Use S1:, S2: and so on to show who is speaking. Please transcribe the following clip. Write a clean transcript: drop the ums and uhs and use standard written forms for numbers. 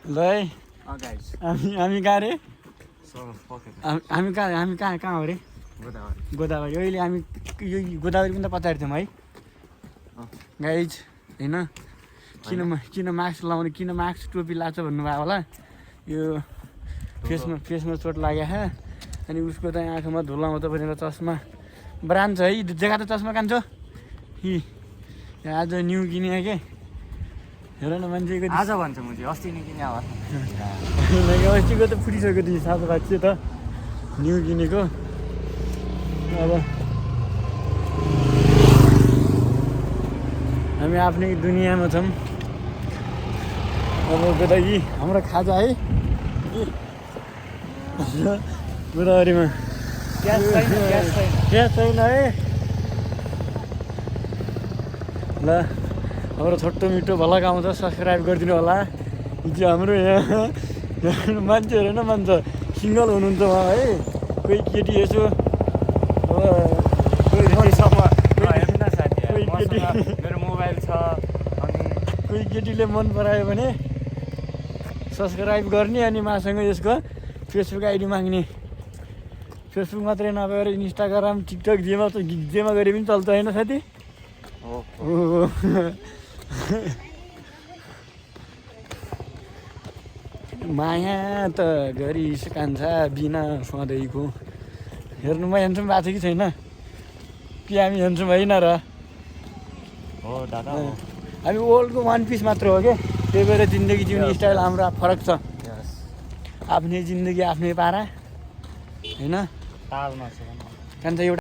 S1: ल है हामी कहाँ रे हामी कहाँ हो रे गोदावरी अहिले हामी यो गोदावरी पनि त पछाडि थियौँ है गाइज होइन किन मास्क लाउने किन मास्क टोपी लाछ भन्नुभयो होला यो फेसमा चोट लाग्यो अनि उसको त आँखामा धुलो आउँछ भनेर चस्मा ब्रान्ड छ है जग्गा त चस्मा कान्छ आज न्यू किने के हेर न मान्छेको
S2: आज भन्छ मुझे अस्ति नै किने होला
S1: अस्तिको त फुटिसक्यो त्यो सातो भाग त न्यू किनेको अब हामी आफ्नै दुनियाँमा छौँ अब गोदावरी हाम्रो खाजा है गोदावरीमा ग्यास छैन है ल हाम्रो छोटो मिठो भलक आउँछ सब्सक्राइब गरिदिनु होला हिजो हाम्रो यहाँ मान्छेहरू होइन मान्छ सिङ्गल हुनुहुन्छ उहाँ है कोही केटी यसो
S2: मेरो मोबाइल छ
S1: कोही केटीले मन परायो भने सब्सक्राइब गर्ने अनि मसँग यसको फेसबुक आइडी माग्ने फेसबुक मात्रै नभएर इन्स्टाग्राम टिकटक जेमा गरे पनि चल्छ होइन साथी माया त गरिसकान्छ बिना सधैँको हेर्नु म हेर्छौँ भएको छ कि छैन कि हामी हेर्छौँ होइन र
S2: हो दादा
S1: हामी ओल्डको वान पिस मात्र हो क्या त्यही भएर जिन्दगी जिउने स्टाइल हाम्रो फरक छ आफ्नै जिन्दगी आफ्नै पारा होइन
S2: तालमा छ
S1: कान्छ एउटा